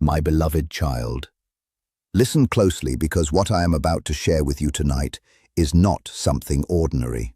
My beloved child, listen closely because what I am about to share with you tonight is not something ordinary.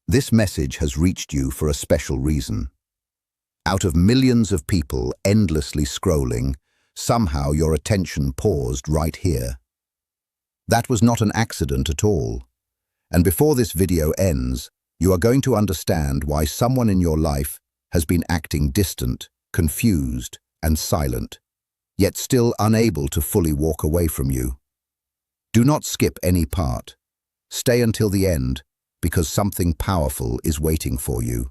This message has reached you for a special reason. Out of millions of people endlessly scrolling, somehow your attention paused right here. That was not an accident at all. And before this video ends, you are going to understand why someone in your life has been acting distant, confused, and silent, yet still unable to fully walk away from you. Do not skip any part. Stay until the end, because something powerful is waiting for you.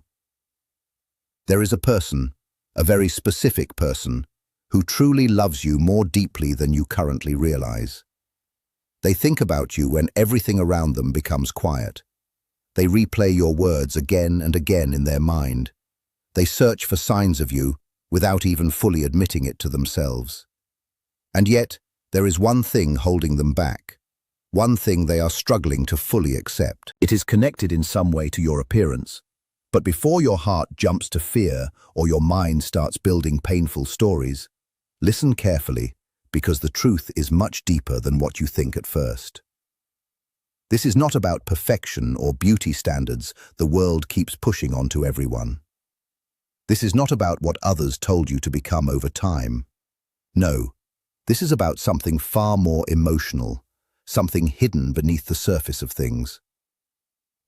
There is a person, a very specific person, who truly loves you more deeply than you currently realize. They think about you when everything around them becomes quiet. They replay your words again and again in their mind. They search for signs of you without even fully admitting it to themselves. And yet, there is one thing holding them back, one thing they are struggling to fully accept. It is connected in some way to your appearance. But before your heart jumps to fear or your mind starts building painful stories, listen carefully, because the truth is much deeper than what you think at first. This is not about perfection or beauty standards the world keeps pushing onto everyone. This is not about what others told you to become over time. No, this is about something far more emotional, something hidden beneath the surface of things.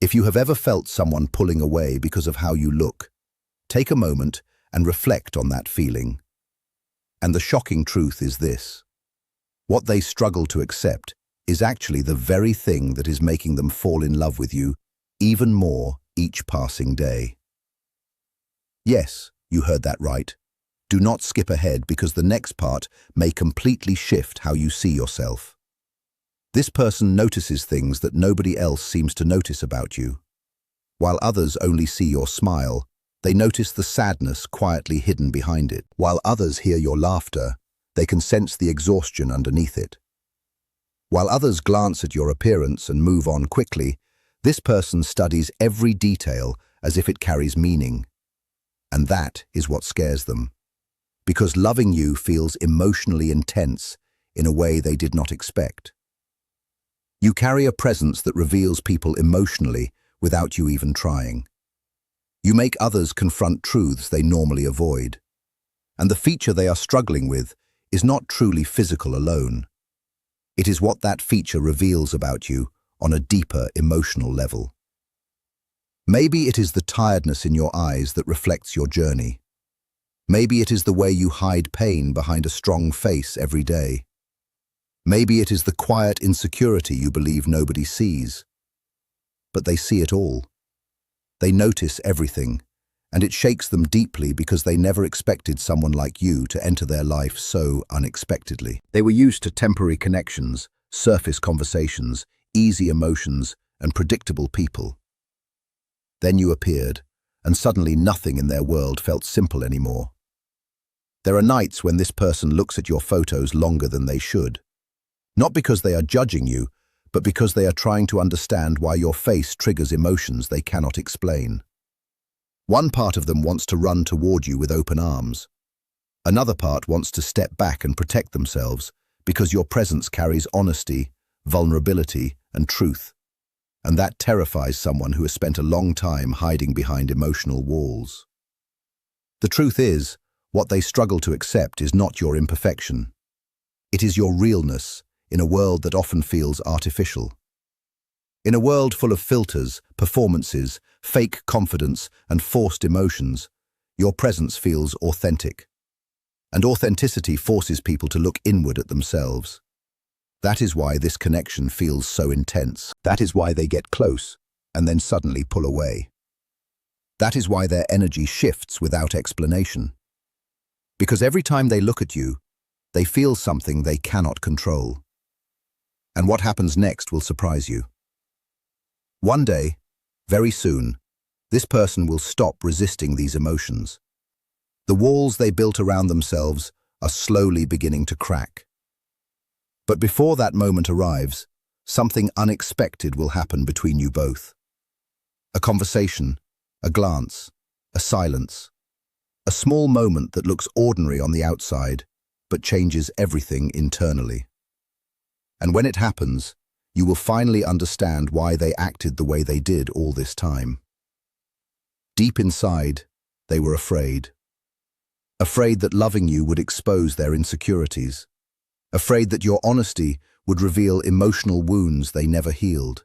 If you have ever felt someone pulling away because of how you look, take a moment and reflect on that feeling. And the shocking truth is this: what they struggle to accept is actually the very thing that is making them fall in love with you even more each passing day. Yes, you heard that right. Do not skip ahead, because the next part may completely shift how you see yourself. This person notices things that nobody else seems to notice about you. While others only see your smile, they notice the sadness quietly hidden behind it. While others hear your laughter, they can sense the exhaustion underneath it. While others glance at your appearance and move on quickly, this person studies every detail as if it carries meaning. And that is what scares them. Because loving you feels emotionally intense in a way they did not expect. You carry a presence that reveals people emotionally without you even trying. You make others confront truths they normally avoid. And the feature they are struggling with is not truly physical alone. It is what that feature reveals about you on a deeper emotional level. Maybe it is the tiredness in your eyes that reflects your journey. Maybe it is the way you hide pain behind a strong face every day. Maybe it is the quiet insecurity you believe nobody sees. But they see it all. They notice everything, and it shakes them deeply because they never expected someone like you to enter their life so unexpectedly. They were used to temporary connections, surface conversations, easy emotions, and predictable people. Then you appeared, and suddenly nothing in their world felt simple anymore. There are nights when this person looks at your photos longer than they should. Not because they are judging you, but because they are trying to understand why your face triggers emotions they cannot explain. One part of them wants to run toward you with open arms. Another part wants to step back and protect themselves because your presence carries honesty, vulnerability, and truth. And that terrifies someone who has spent a long time hiding behind emotional walls. The truth is, what they struggle to accept is not your imperfection. It is your realness in a world that often feels artificial. In a world full of filters, performances, fake confidence, and forced emotions, your presence feels authentic. And authenticity forces people to look inward at themselves. That is why this connection feels so intense. That is why they get close and then suddenly pull away. That is why their energy shifts without explanation. Because every time they look at you, they feel something they cannot control. And what happens next will surprise you. One day, very soon, this person will stop resisting these emotions. The walls they built around themselves are slowly beginning to crack. But before that moment arrives, something unexpected will happen between you both. A conversation, a glance, a silence. A small moment that looks ordinary on the outside but changes everything internally. And when it happens, you will finally understand why they acted the way they did all this time. Deep inside, they were afraid. Afraid that loving you would expose their insecurities. Afraid that your honesty would reveal emotional wounds they never healed.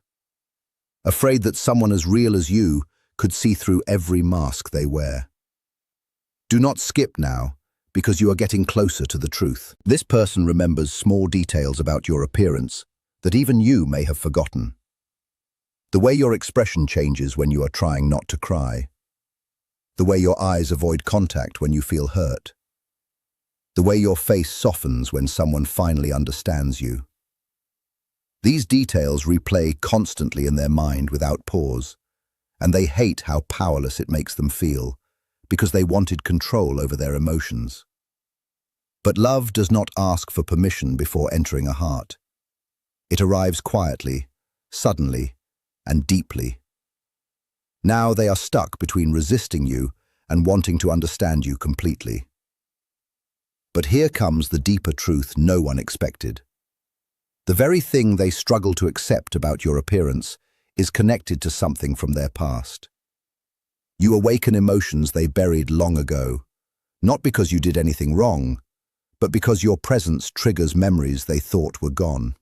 Afraid that someone as real as you could see through every mask they wear. Do not skip now, because you are getting closer to the truth. This person remembers small details about your appearance that even you may have forgotten. The way your expression changes when you are trying not to cry. The way your eyes avoid contact when you feel hurt. The way your face softens when someone finally understands you. These details replay constantly in their mind without pause, and they hate how powerless it makes them feel, because they wanted control over their emotions. But love does not ask for permission before entering a heart. It arrives quietly, suddenly, and deeply. Now they are stuck between resisting you and wanting to understand you completely. But here comes the deeper truth no one expected. The very thing they struggle to accept about your appearance is connected to something from their past. You awaken emotions they buried long ago, not because you did anything wrong, but because your presence triggers memories they thought were gone.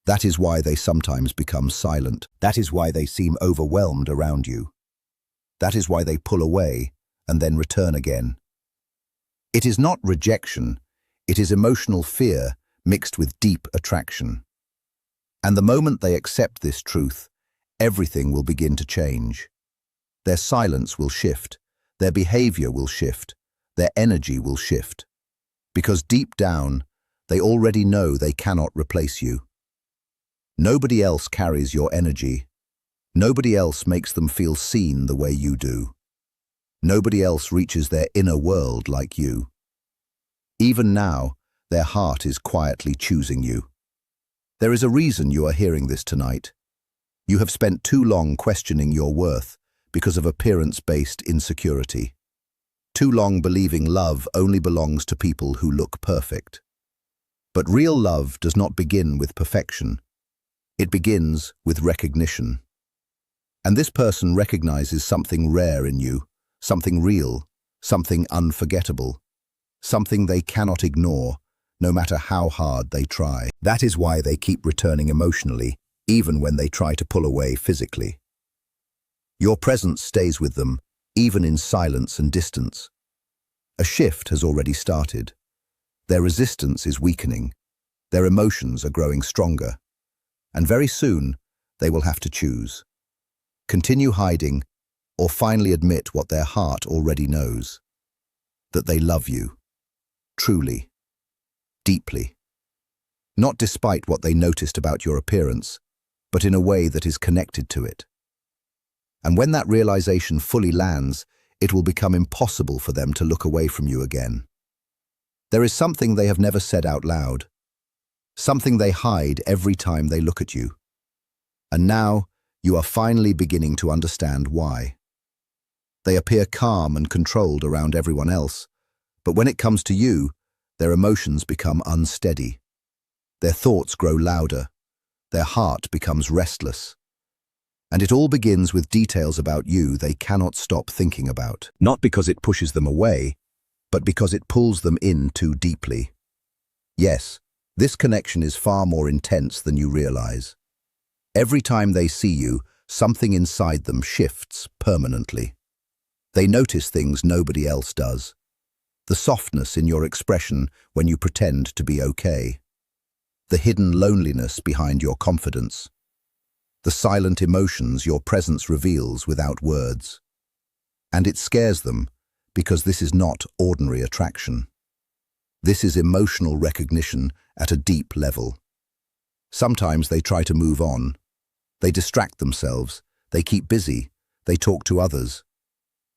That is why they sometimes become silent. That is why they seem overwhelmed around you. That is why they pull away and then return again. It is not rejection, it is emotional fear mixed with deep attraction. And the moment they accept this truth, everything will begin to change. Their silence will shift, their behavior will shift, their energy will shift. Because deep down, they already know they cannot replace you. Nobody else carries your energy. Nobody else makes them feel seen the way you do. Nobody else reaches their inner world like you. Even now, their heart is quietly choosing you. There is a reason you are hearing this tonight. You have spent too long questioning your worth because of appearance-based insecurity. Too long believing love only belongs to people who look perfect. But real love does not begin with perfection. It begins with recognition. And this person recognizes something rare in you, something real, something unforgettable, something they cannot ignore, no matter how hard they try. That is why they keep returning emotionally, even when they try to pull away physically. Your presence stays with them, even in silence and distance. A shift has already started. Their resistance is weakening. Their emotions are growing stronger. And very soon, they will have to choose. Continue hiding, or finally admit what their heart already knows. That they love you. Truly. Deeply. Not despite what they noticed about your appearance, but in a way that is connected to it. And when that realization fully lands, it will become impossible for them to look away from you again. There is something they have never said out loud. Something they hide every time they look at you. And now, you are finally beginning to understand why. They appear calm and controlled around everyone else, but when it comes to you, their emotions become unsteady. Their thoughts grow louder. Their heart becomes restless. And it all begins with details about you they cannot stop thinking about. Not because it pushes them away, but because it pulls them in too deeply. Yes, this connection is far more intense than you realize. Every time they see you, something inside them shifts permanently. They notice things nobody else does. The softness in your expression when you pretend to be okay. The hidden loneliness behind your confidence. The silent emotions your presence reveals without words. And it scares them because this is not ordinary attraction. This is emotional recognition at a deep level. Sometimes they try to move on. They distract themselves, they keep busy, they talk to others.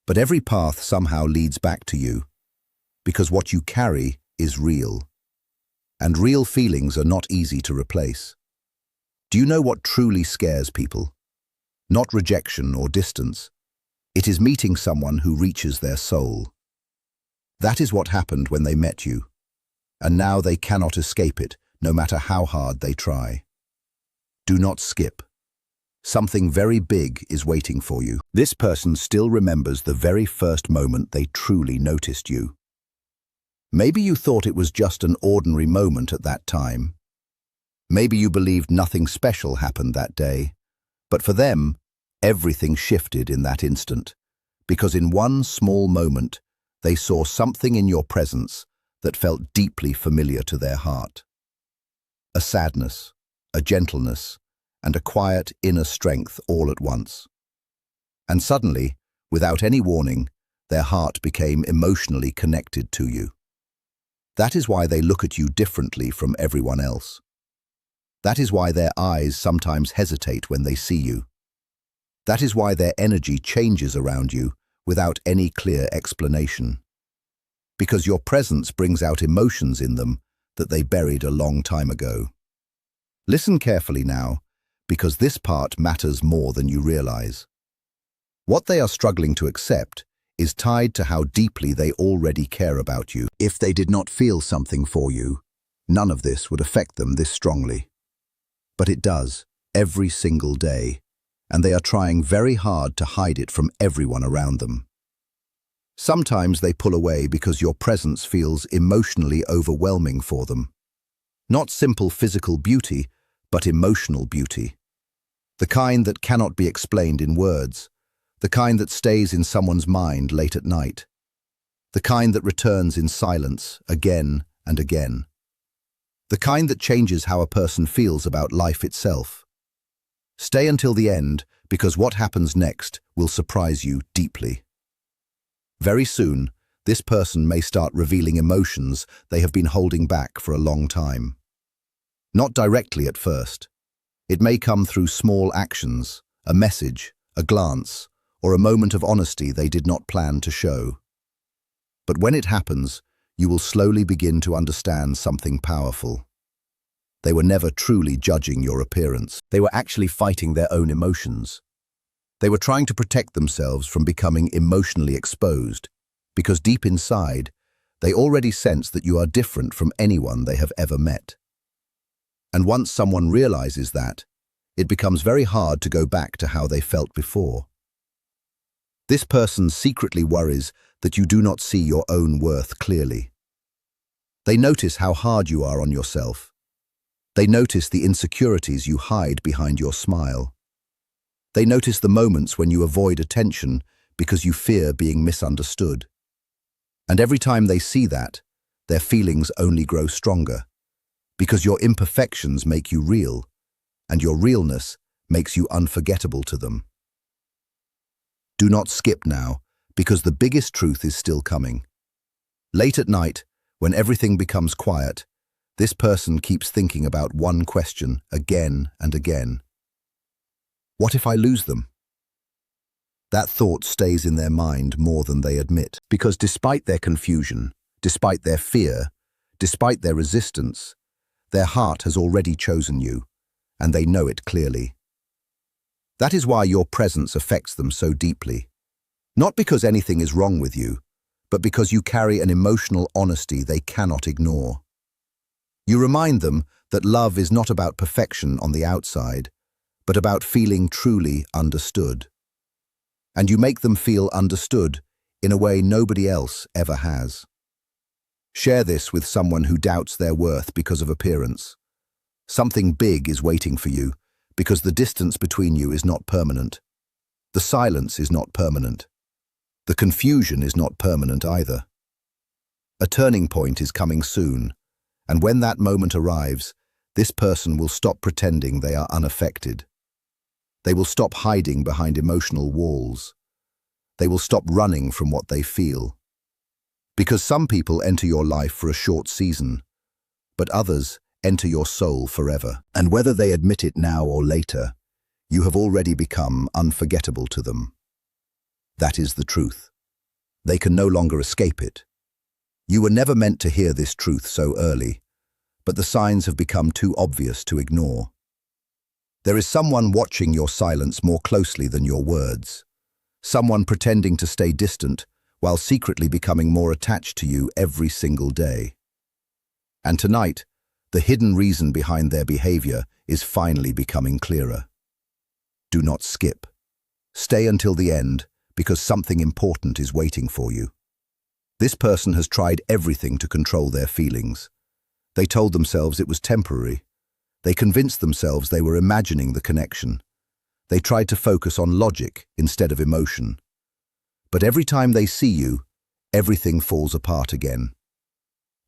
But every path somehow leads back to you, because what you carry is real. And real feelings are not easy to replace. Do you know what truly scares people? Not rejection or distance. It is meeting someone who reaches their soul. That is what happened when they met you. and now they cannot escape it, no matter how hard they try. Do not skip. Something very big is waiting for you. This person still remembers the very first moment they truly noticed you. Maybe you thought it was just an ordinary moment at that time. Maybe you believed nothing special happened that day. But for them, everything shifted in that instant, because in one small moment, they saw something in your presence that felt deeply familiar to their heart. A sadness, a gentleness, and a quiet inner strength all at once. And suddenly, without any warning, their heart became emotionally connected to you. That is why they look at you differently from everyone else. That is why their eyes sometimes hesitate when they see you. That is why their energy changes around you without any clear explanation. Because your presence brings out emotions in them that they buried a long time ago. Listen carefully now, because this part matters more than you realize. What they are struggling to accept is tied to how deeply they already care about you. If they did not feel something for you, none of this would affect them this strongly. But it does, every single day, and they are trying very hard to hide it from everyone around them. Sometimes they pull away because your presence feels emotionally overwhelming for them. Not simple physical beauty, but emotional beauty. The kind that cannot be explained in words. The kind that stays in someone's mind late at night. The kind that returns in silence again and again. The kind that changes how a person feels about life itself. Stay until the end, because what happens next will surprise you deeply. Very soon, this person may start revealing emotions they have been holding back for a long time. Not directly at first. It may come through small actions, a message, a glance, or a moment of honesty they did not plan to show. But when it happens, you will slowly begin to understand something powerful. They were never truly judging your appearance. They were actually fighting their own emotions. They were trying to protect themselves from becoming emotionally exposed, because deep inside, they already sense that you are different from anyone they have ever met. And once someone realizes that, it becomes very hard to go back to how they felt before. This person secretly worries that you do not see your own worth clearly. They notice how hard you are on yourself. They notice the insecurities you hide behind your smile. They notice the moments when you avoid attention because you fear being misunderstood. And every time they see that, their feelings only grow stronger, because your imperfections make you real, and your realness makes you unforgettable to them. Do not skip now, because the biggest truth is still coming. Late at night, when everything becomes quiet, this person keeps thinking about one question again and again. What if I lose them? That thought stays in their mind more than they admit, because despite their confusion, despite their fear, despite their resistance, their heart has already chosen you, and they know it clearly. That is why your presence affects them so deeply. Not because anything is wrong with you, but because you carry an emotional honesty they cannot ignore. You remind them that love is not about perfection on the outside, but about feeling truly understood. And you make them feel understood in a way nobody else ever has. Share this with someone who doubts their worth because of appearance. Something big is waiting for you, because the distance between you is not permanent. The silence is not permanent. The confusion is not permanent either. A turning point is coming soon, and when that moment arrives, this person will stop pretending they are unaffected. They will stop hiding behind emotional walls. They will stop running from what they feel. Because some people enter your life for a short season, but others enter your soul forever. And whether they admit it now or later, you have already become unforgettable to them. That is the truth. They can no longer escape it. You were never meant to hear this truth so early, but the signs have become too obvious to ignore. There is someone watching your silence more closely than your words. Someone pretending to stay distant while secretly becoming more attached to you every single day. And tonight, the hidden reason behind their behavior is finally becoming clearer. Do not skip. Stay until the end, because something important is waiting for you. This person has tried everything to control their feelings. They told themselves it was temporary. They convinced themselves they were imagining the connection. They tried to focus on logic instead of emotion. But every time they see you, everything falls apart again.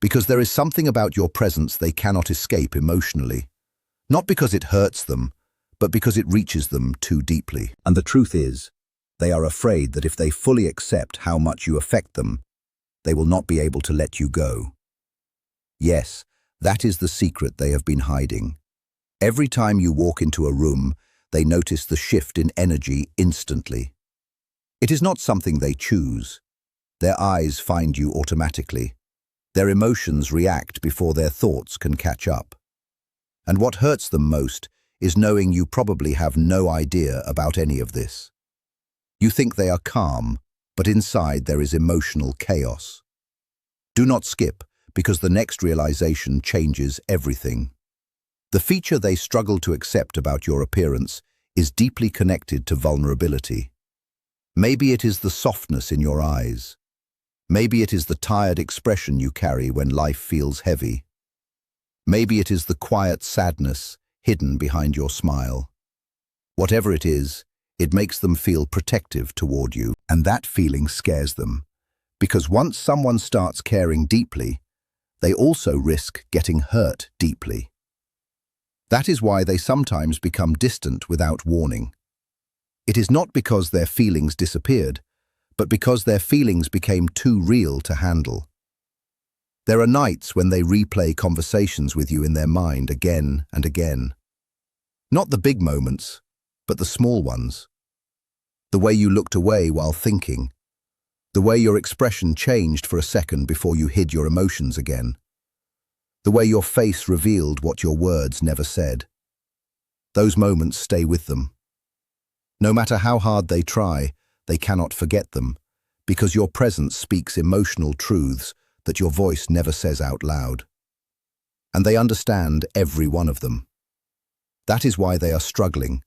Because there is something about your presence they cannot escape emotionally. Not because it hurts them, but because it reaches them too deeply. And the truth is, they are afraid that if they fully accept how much you affect them, they will not be able to let you go. Yes, that is the secret they have been hiding. Every time you walk into a room, they notice the shift in energy instantly. It is not something they choose. Their eyes find you automatically. Their emotions react before their thoughts can catch up. And what hurts them most is knowing you probably have no idea about any of this. You think they are calm, but inside there is emotional chaos. Do not skip, because the next realization changes everything. The feature they struggle to accept about your appearance is deeply connected to vulnerability. Maybe it is the softness in your eyes. Maybe it is the tired expression you carry when life feels heavy. Maybe it is the quiet sadness hidden behind your smile. Whatever it is, it makes them feel protective toward you, and that feeling scares them. Because once someone starts caring deeply, they also risk getting hurt deeply. That is why they sometimes become distant without warning. It is not because their feelings disappeared, but because their feelings became too real to handle. There are nights when they replay conversations with you in their mind again and again. Not the big moments, but the small ones. The way you looked away while thinking. The way your expression changed for a second before you hid your emotions again. The way your face revealed what your words never said. Those moments stay with them. No matter how hard they try, they cannot forget them, because your presence speaks emotional truths that your voice never says out loud. And they understand every one of them. That is why they are struggling,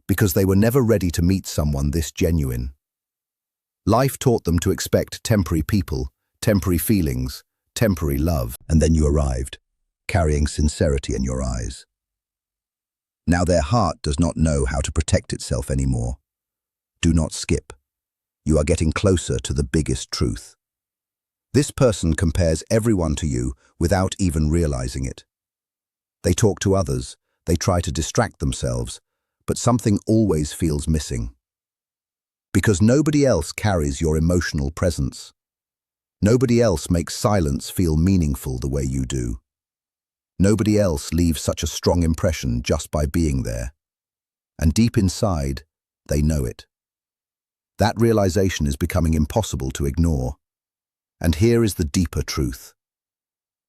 because they were never ready to meet someone this genuine. Life taught them to expect temporary people, temporary feelings, temporary love, and then you arrived, carrying sincerity in your eyes. Now their heart does not know how to protect itself anymore. Do not skip. You are getting closer to the biggest truth. This person compares everyone to you without even realizing it. They talk to others, they try to distract themselves, but something always feels missing. Because nobody else carries your emotional presence. Nobody else makes silence feel meaningful the way you do. Nobody else leaves such a strong impression just by being there. And deep inside, they know it. That realization is becoming impossible to ignore. And here is the deeper truth.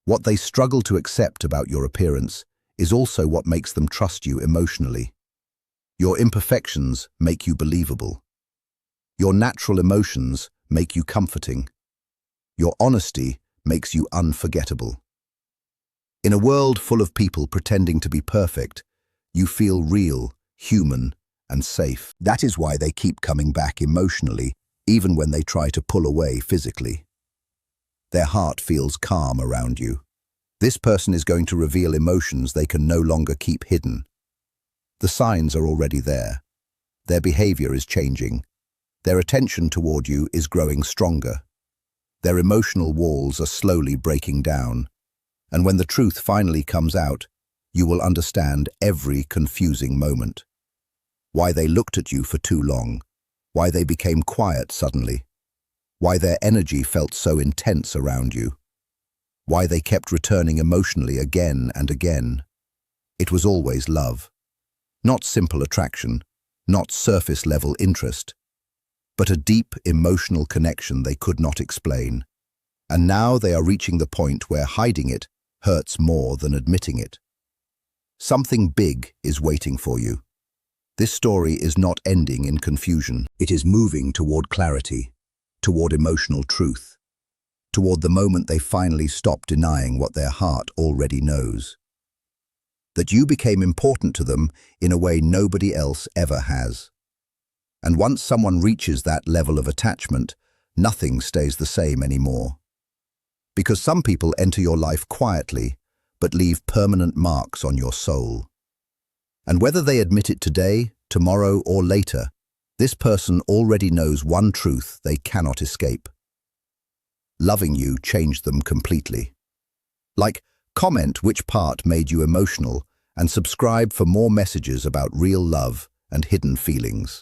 What they struggle to accept about your appearance is also what makes them trust you emotionally. Your imperfections make you believable. Your natural emotions make you comforting. Your honesty makes you unforgettable. In a world full of people pretending to be perfect, you feel real, human, and safe. That is why they keep coming back emotionally, even when they try to pull away physically. Their heart feels calm around you. This person is going to reveal emotions they can no longer keep hidden. The signs are already there. Their behavior is changing. Their attention toward you is growing stronger. Their emotional walls are slowly breaking down. And when the truth finally comes out, you will understand every confusing moment. Why they looked at you for too long. Why they became quiet suddenly. Why their energy felt so intense around you. Why they kept returning emotionally again and again. It was always love. Not simple attraction, not surface-level interest, but a deep emotional connection they could not explain. And now they are reaching the point where hiding it hurts more than admitting it. Something big is waiting for you. This story is not ending in confusion. It is moving toward clarity, toward emotional truth. toward the moment they finally stop denying what their heart already knows. That you became important to them in a way nobody else ever has. And once someone reaches that level of attachment, nothing stays the same anymore. Because some people enter your life quietly, but leave permanent marks on your soul. And whether they admit it today, tomorrow, or later, this person already knows one truth they cannot escape. Loving you changed them completely. Comment which part made you emotional and subscribe for more messages about real love and hidden feelings.